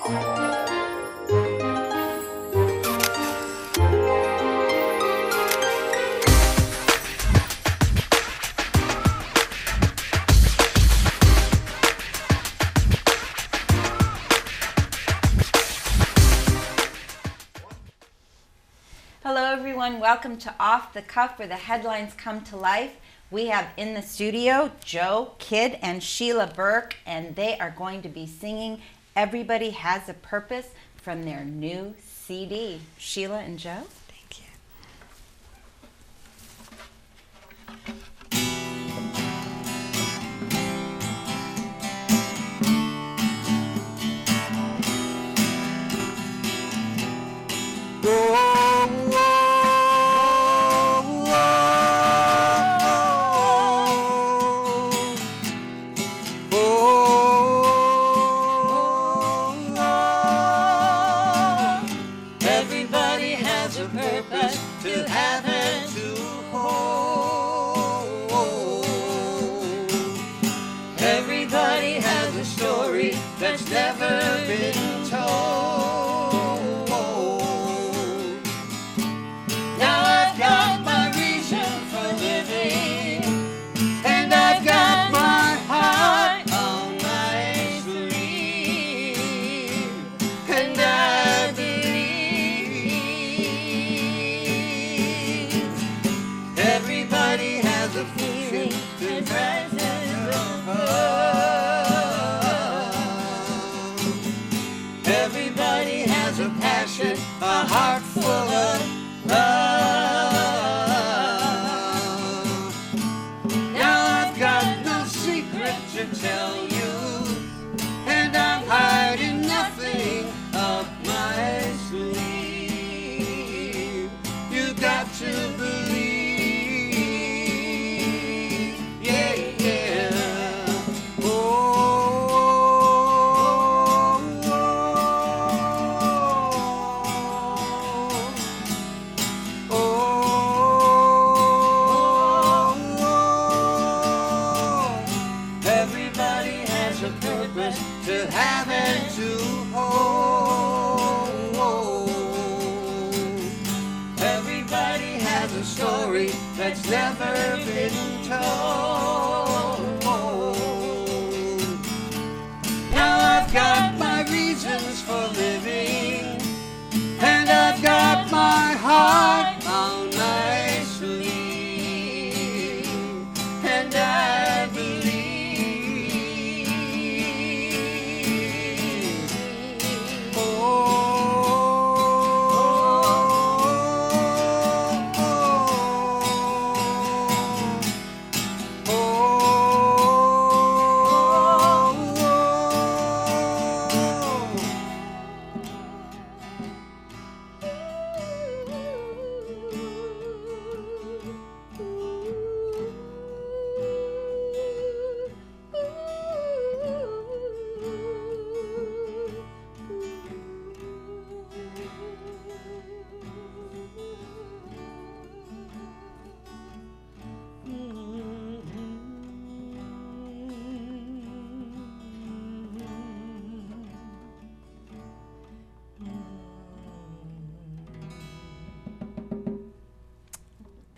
Hello everyone, welcome to Off the Cuff, where the headlines come to life. We have in the studio Joe, Kid, and Sheila Burke, and they are going to be singing Everybody Has a Purpose from their new CD. Sheila and Joe? Thank you. Everybody has a purpose to have and to hold. Everybody has a story that's never been told. Now I've got my reason for living, and I've got my heart on my sleeve, and I believe everybody has a feeling that rises above. Everybody has a passion, a heart full of love. Now I've got no secret to tell you, and I'm hiding nothing up my sleeve. You got to believe, yeah, yeah. Everybody has a purpose to have and to hold. Everybody has a story that's never been told. Now I've got my reasons for living, and I've got my heart on my sleeve, and I believe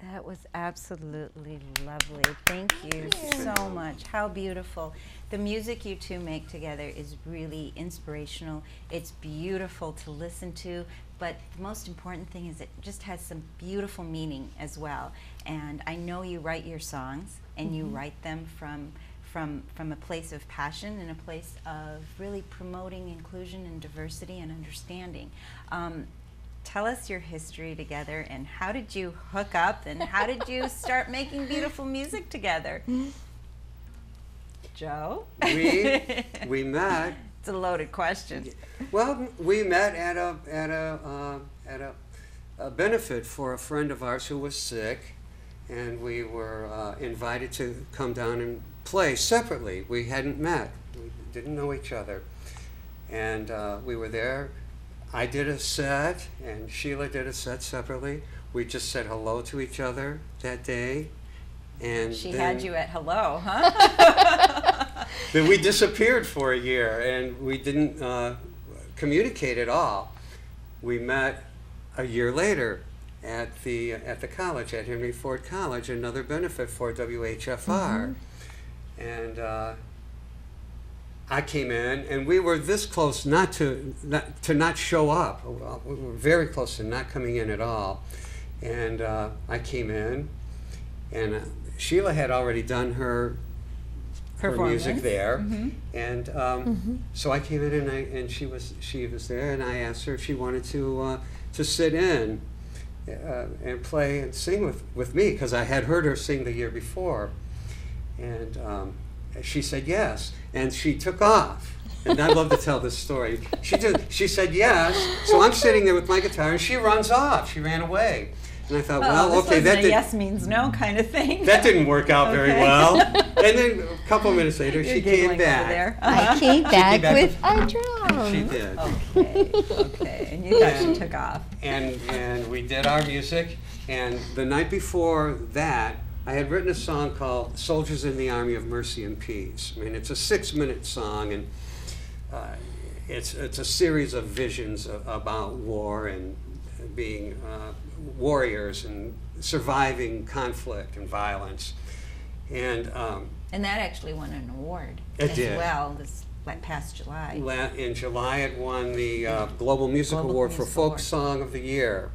That was absolutely lovely. Thank you so much. How beautiful. The music you two make together is really inspirational. It's beautiful to listen to, but the most important thing is it just has some beautiful meaning as well. And I know you write your songs, and you write them from a place of passion and a place of really promoting inclusion and diversity and understanding. Tell us your history together, and how did you hook up, and how did you start making beautiful music together? Joe? We met. It's a loaded question. Well, we met at a benefit for a friend of ours who was sick, and we were invited to come down and play separately. We hadn't met. We didn't know each other, and we were there. I did a set, and Sheila did a set separately. We just said hello to each other that day, and She then, had you at hello, huh? Then we disappeared for a year, and we didn't communicate at all. We met a year later at the college, at Henry Ford College, another benefit for WHFR. And I came in, and we were this close not to show up. Well, we were very close to not coming in at all. And I came in, and Sheila had already done her music there, and so I came in, and she was there, and I asked her if she wanted to sit in and play and sing with me, because I had heard her sing the year before, and she said yes, and she took off. And I love to tell this story. She said yes, so I'm sitting there with my guitar, and she runs off. She ran away. And I thought, well, okay, that didn't. Yes means no kind of thing. That didn't work out very well. And then a couple of minutes later, she came back. I came back with a drum. She did. Okay. And you thought she took off. And we did our music. And the night before that, I had written a song called "Soldiers in the Army of Mercy and Peace." I mean, it's a 6-minute song, and it's a series of visions about war and being warriors and surviving conflict and violence, and that actually won an award as well this past July. In July, it won the Global Music Award for Folk Song of the Year,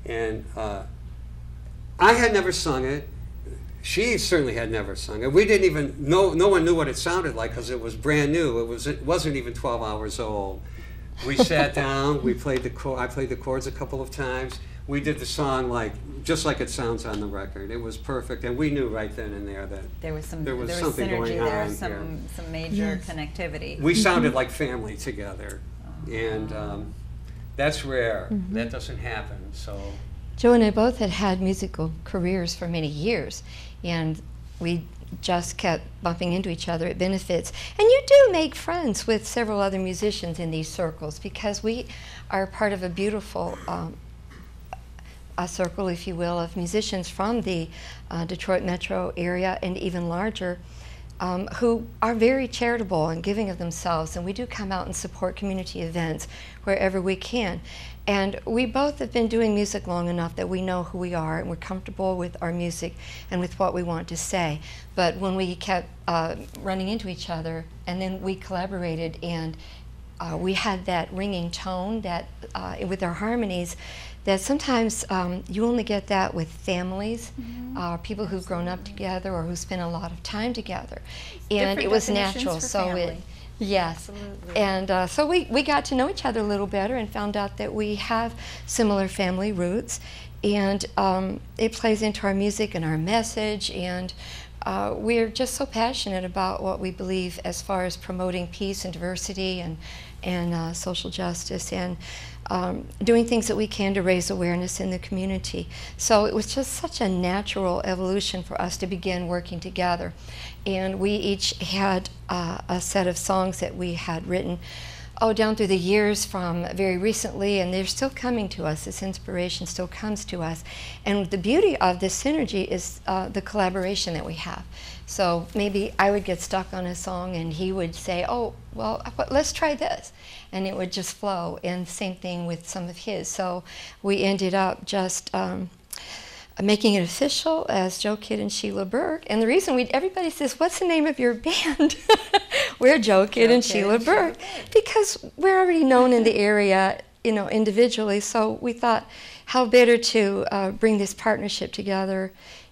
and I had never sung it. She certainly had never sung it. We didn't even know. No one knew what it sounded like because it was brand new. It wasn't even 12 hours old. We sat down. We played I played the chords a couple of times. We did the song just like it sounds on the record. It was perfect, and we knew right then and there that there was something synergy going on. Some major connectivity. We sounded like family together, and that's rare. That doesn't happen. So Joe and I both had musical careers for many years, and we just kept bumping into each other at benefits. And you do make friends with several other musicians in these circles, because we are part of a beautiful a circle, if you will, of musicians from the Detroit metro area and even larger, who are very charitable and giving of themselves, and we do come out and support community events wherever we can. And we both have been doing music long enough that we know who we are, and we're comfortable with our music and with what we want to say. But when we kept running into each other, and then we collaborated, and we had that ringing tone that with our harmonies, that sometimes you only get that with families, people who've grown up together or who spend a lot of time together. And it was natural. So yes. Absolutely. And so we got to know each other a little better and found out that we have similar family roots. And it plays into our music and our message. And we're just so passionate about what we believe as far as promoting peace and diversity and social justice, and doing things that we can to raise awareness in the community. So it was just such a natural evolution for us to begin working together. And we each had a set of songs that we had written down through the years from very recently, and they're still coming to us. This inspiration still comes to us. And the beauty of this synergy is the collaboration that we have. So maybe I would get stuck on a song and he would say, oh, well, let's try this. And it would just flow. And same thing with some of his. So we ended up just making it official as Joe Kidd and Sheila Burke. And the reason everybody says, what's the name of your band? We're Joe Kidd and Sheila Burke, because we're already known in the area, individually. So we thought, how better to bring this partnership together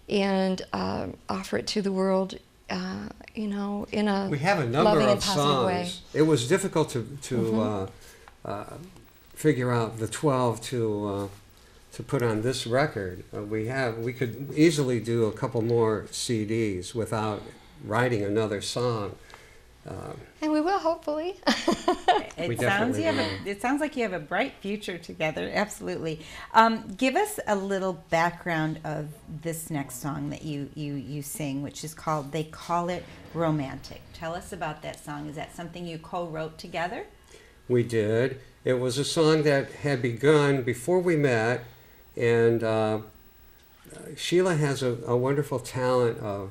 and offer it to the world, in a we have a number loving of and positive songs. way. It was difficult to figure out the 12 to put on this record. We could easily do a couple more CDs without writing another song. And we will, hopefully. It sounds like you have a bright future together. Absolutely. Give us a little background of this next song that you sing, which is called "They Call It Romantic." Tell us about that song. Is that something you co-wrote together? We did. It was a song that had begun before we met, and Sheila has a wonderful talent of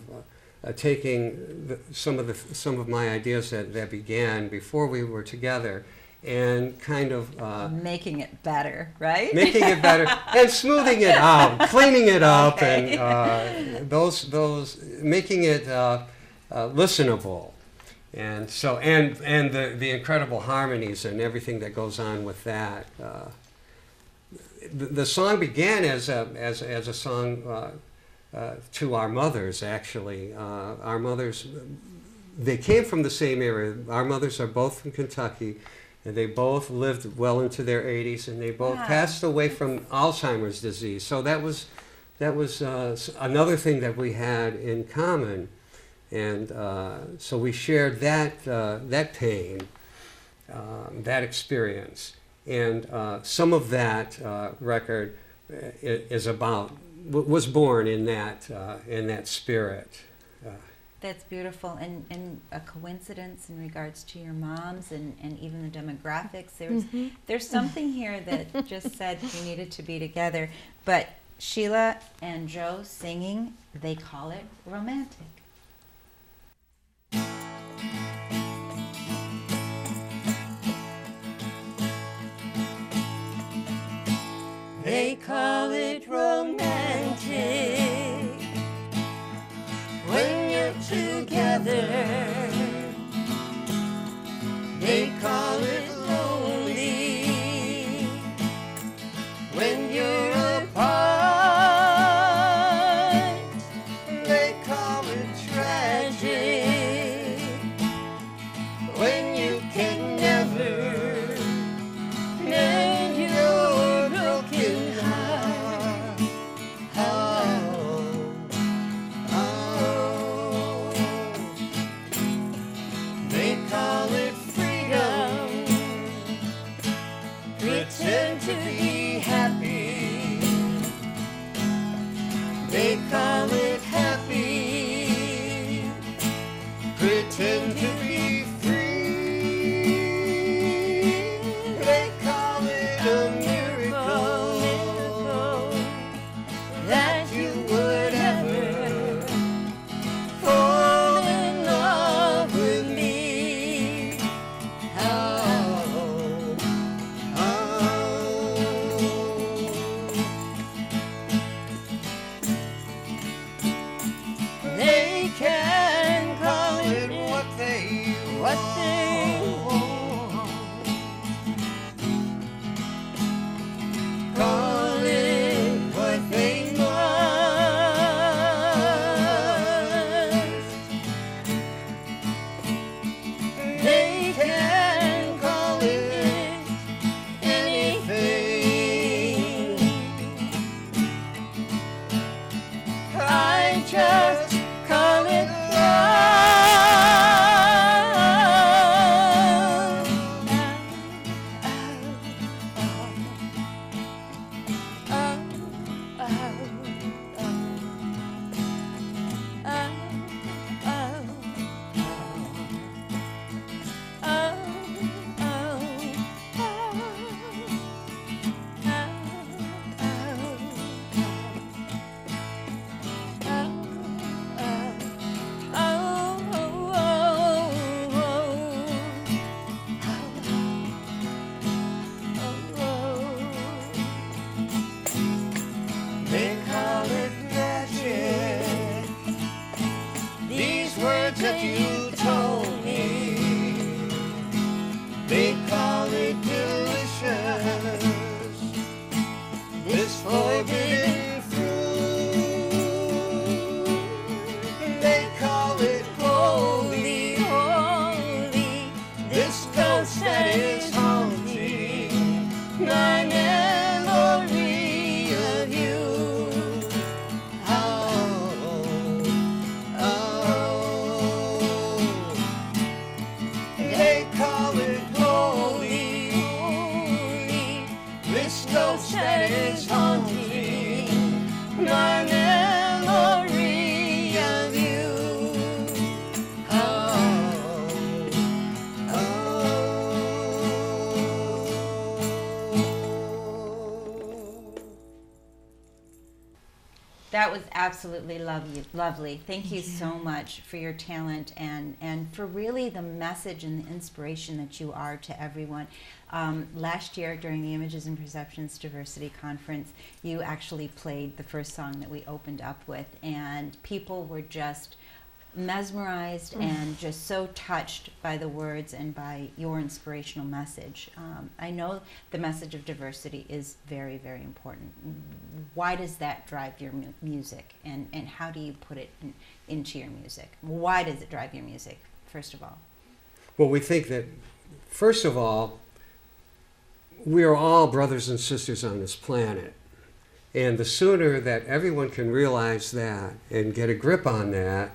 taking some of my ideas that began before we were together and kind of making it better, right? making it better and smoothing it out, cleaning it up, Okay. and those making it listenable, and so and the incredible harmonies and everything that goes on with that. The song began as a song to our mothers. Actually, our mothers, they came from the same area. Our mothers are both from Kentucky. And they both lived well into their 80s, and they both Wow. passed away from Alzheimer's disease. So that was another thing that we had in common, and so we shared that pain, that experience, and some of that record was born in that spirit. That's beautiful, and a coincidence in regards to your moms and even the demographics. There's something here that just said you needed to be together. But Sheila and Joe singing, they call it romantic. They call it romantic when you're together. They call it lonely when you're apart. They call it tragic when you can never mend your broken heart. They call it freedom. Pretend to be happy. They call it happy. Pretend to be free. They call it a miracle that you would ever fall in love with me. They can call it what they want. Call it what they must. They can call it anything. I just call it love. They call it magic. These words that you told me, they call it delicious. This forbidden fruit, they call it holy, holy. This ghost that is haunting my memory of you. They call it holy, holy. This ghost that is haunting my memory of you. That was absolutely lovely. Thank you so much for your talent and for really the message and the inspiration that you are to everyone. Last year during the Images and Perceptions Diversity Conference, you actually played the first song that we opened up with, and people were just mesmerized and just so touched by the words and by your inspirational message. I know the message of diversity is very, very important. Why does that drive your music, and how do you put it into your music? Why does it drive your music, first of all? Well, we think that, first of all, we are all brothers and sisters on this planet. And the sooner that everyone can realize that and get a grip on that,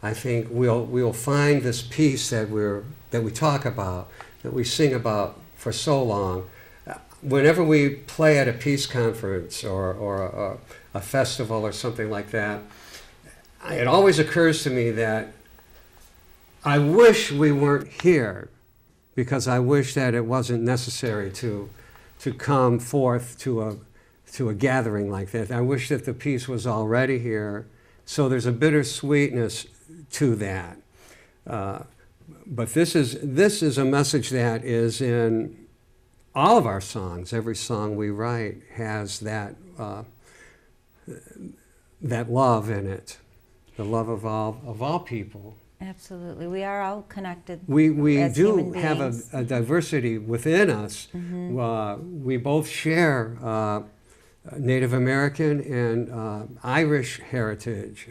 I think we'll find this peace that we talk about, that we sing about for so long. Whenever we play at a peace conference or a festival or something like that, it always occurs to me that I wish we weren't here, because I wish that it wasn't necessary to come forth to a gathering like that. I wish that the peace was already here. So there's a bittersweetness to that. But this is a message that is in all of our songs. Every song we write has that love in it, the love of all people. Absolutely. We are all connected. We as do human have beings. a diversity within us. We both share Native American and Irish heritage,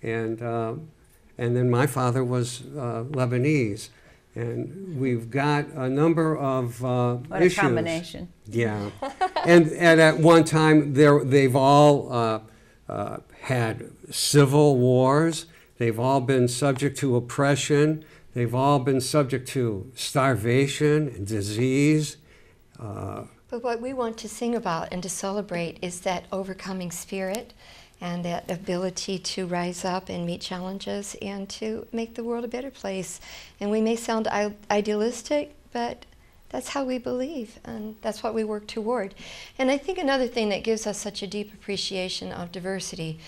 and then my father was Lebanese, and we've got a number of What issues. a combination. Yeah, and at one time they've all had civil wars. They've all been subject to oppression. They've all been subject to starvation and disease. But what we want to sing about and to celebrate is that overcoming spirit and that ability to rise up and meet challenges and to make the world a better place. And we may sound idealistic, but that's how we believe, and that's what we work toward. And I think another thing that gives us such a deep appreciation of diversity,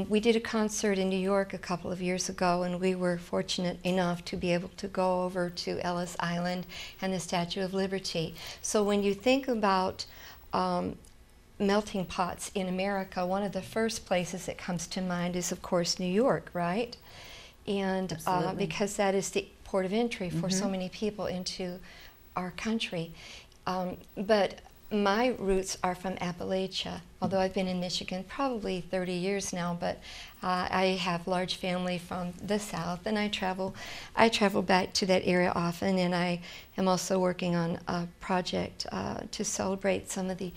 we did a concert in New York a couple of years ago, and we were fortunate enough to be able to go over to Ellis Island and the Statue of Liberty. So when you think about melting pots in America, one of the first places that comes to mind is, of course, New York, right? And because that is the port of entry for so many people into our country. But my roots are from Appalachia, although I've been in Michigan probably 30 years now, but I have large family from the South, and I travel back to that area often, and I am also working on a project to celebrate some of the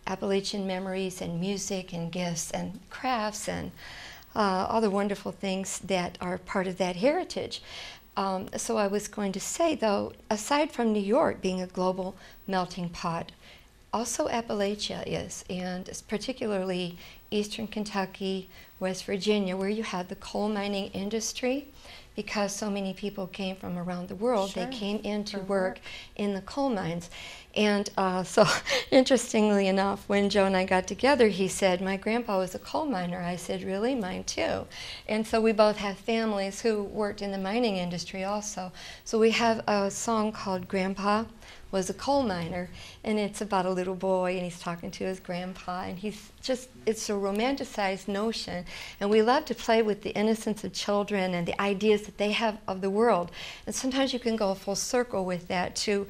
Appalachian memories and music and gifts and crafts and all the wonderful things that are part of that heritage. So I was going to say, though, aside from New York being a global melting pot, also Appalachia is, and particularly eastern Kentucky, West Virginia, where you had the coal mining industry. Because so many people came from around the world, they came in to work in the coal mines. And so interestingly enough, when Joe and I got together, he said, my grandpa was a coal miner. I said, really? Mine too. And so we both have families who worked in the mining industry also. So we have a song called Grandpa Was a Coal Miner, and it's about a little boy, and he's talking to his grandpa, and it's a romanticized notion, and we love to play with the innocence of children and the ideas that they have of the world. And sometimes you can go a full circle with that to,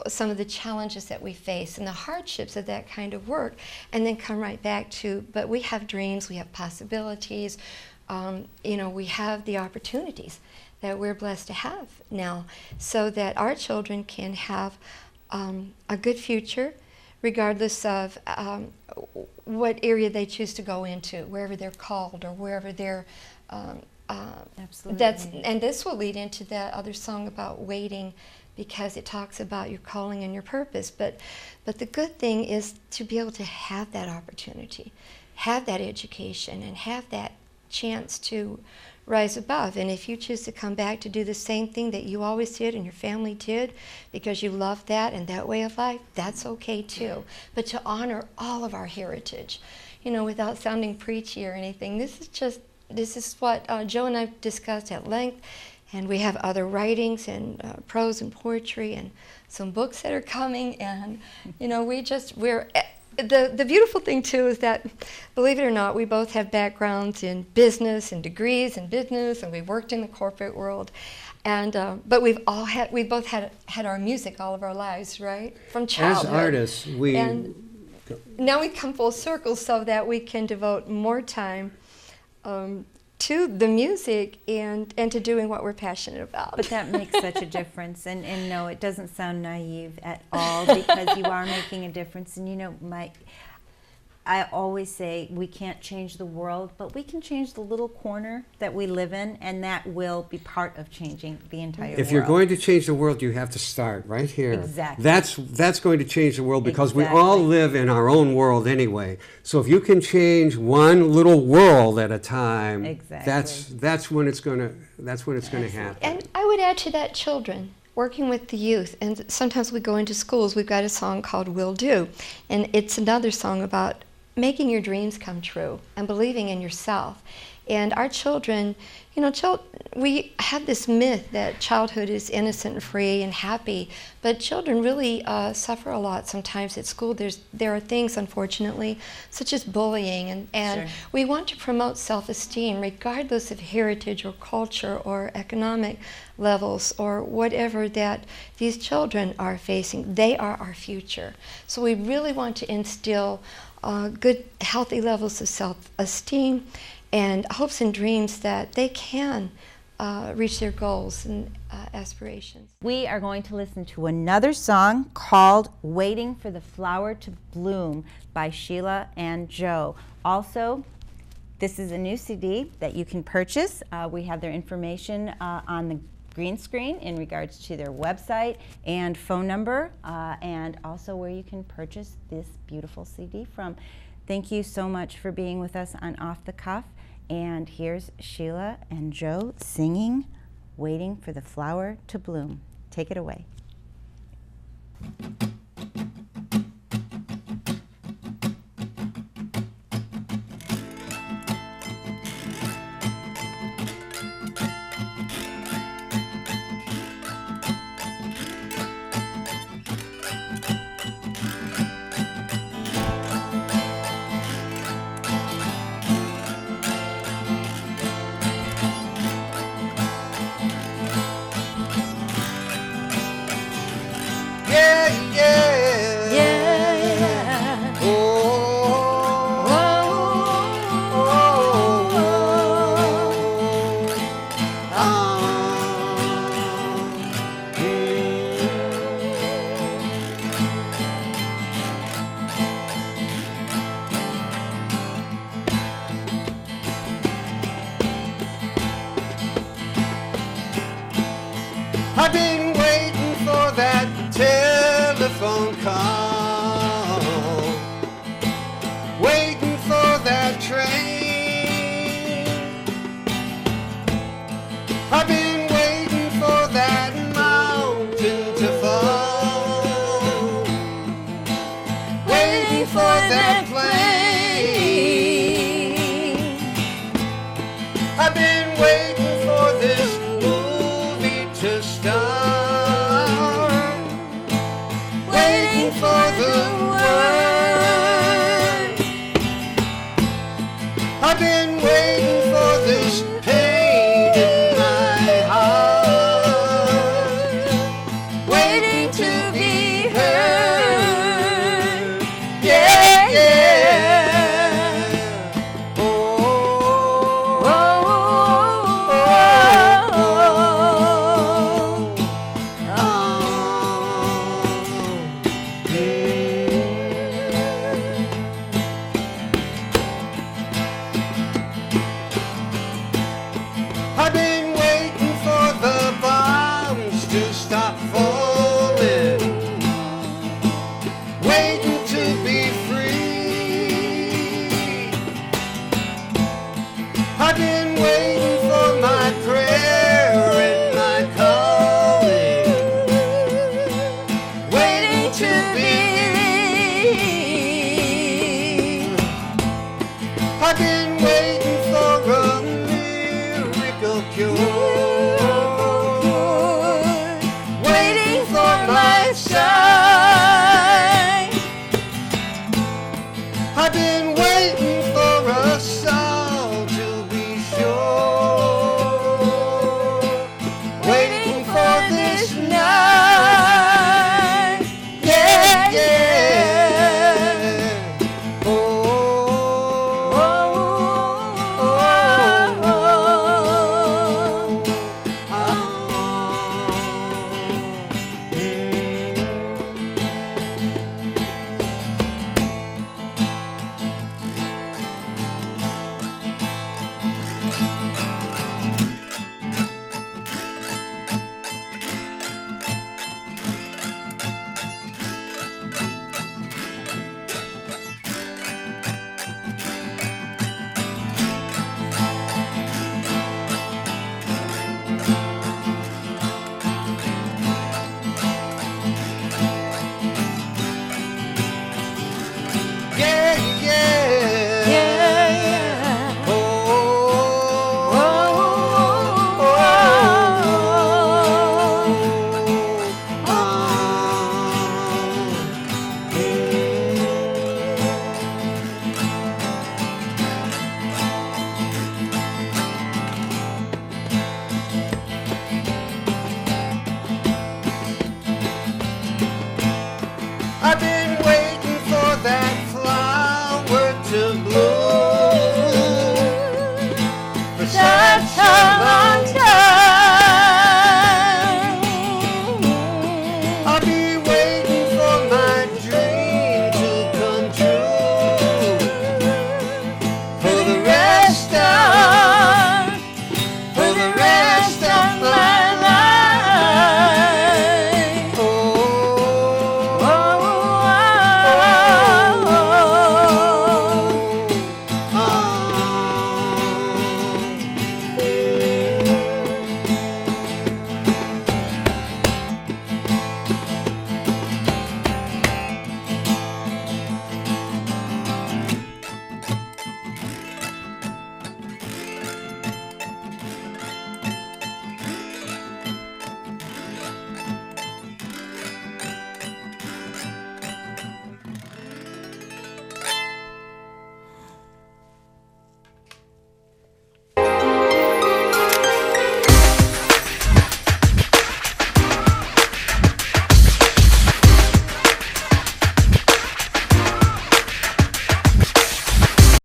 some of the challenges that we face and the hardships of that kind of work, and then come right back to, but we have dreams, we have possibilities, we have the opportunities that we're blessed to have now, so that our children can have a good future, regardless of what area they choose to go into, wherever they're called or wherever they're. Absolutely. And this will lead into that other song about waiting, because it talks about your calling and your purpose. But the good thing is to be able to have that opportunity, have that education, and have that chance to rise above. And if you choose to come back to do the same thing that you always did and your family did because you love that and that way of life, that's okay too. But to honor all of our heritage, without sounding preachy or anything. This is what Joe and I discussed at length, and we have other writings and prose and poetry and some books that are coming, and the beautiful thing too is that, believe it or not, we both have backgrounds in business and degrees in business, and we've worked in the corporate world, and but we've both had our music all of our lives, right, from childhood. As artists, and now we come full circle so that we can devote more time to the music and to doing what we're passionate about. But that makes such a difference, and no, it doesn't sound naive at all, because you are making a difference. And I always say we can't change the world, but we can change the little corner that we live in, and that will be part of changing the entire world. If you're going to change the world, you have to start right here. Exactly. That's going to change the world, because we all live in our own world anyway. So if you can change one little world at a time, that's when it's going to happen. And I would add to that children. Working with the youth, and sometimes we go into schools. We've got a song called "Will Do," and it's another song about making your dreams come true and believing in yourself. And our children, we have this myth that childhood is innocent and free and happy, but children really suffer a lot sometimes at school. There are things, unfortunately, such as bullying, and Sure. we want to promote self-esteem regardless of heritage or culture or economic levels or whatever that these children are facing. They are our future. So we really want to instill good, healthy levels of self-esteem and hopes and dreams that they can reach their goals and aspirations. We are going to listen to another song called "Waiting for the Flower to Bloom" by Sheila and Joe. Also, this is a new CD that you can purchase. We have their information on the green screen in regards to their website and phone number, and also where you can purchase this beautiful CD from. Thank you so much for being with us on Off the Cuff. And here's Sheila and Joe singing "Waiting for the Flower to Bloom." Take it away. I've been waiting for that telephone call, waiting for that train. I've been waiting for that mountain to fall, waiting for that plane. I've been waiting for this to start, waiting for the word. I've been waiting for this pain in my heart, waiting to be heard. Yeah, yeah. Oh, oh, oh, oh, oh. I've been waiting for the bombs to stop falling, waiting to be free. I've been waiting for my prayer and my calling, waiting to believe. I've been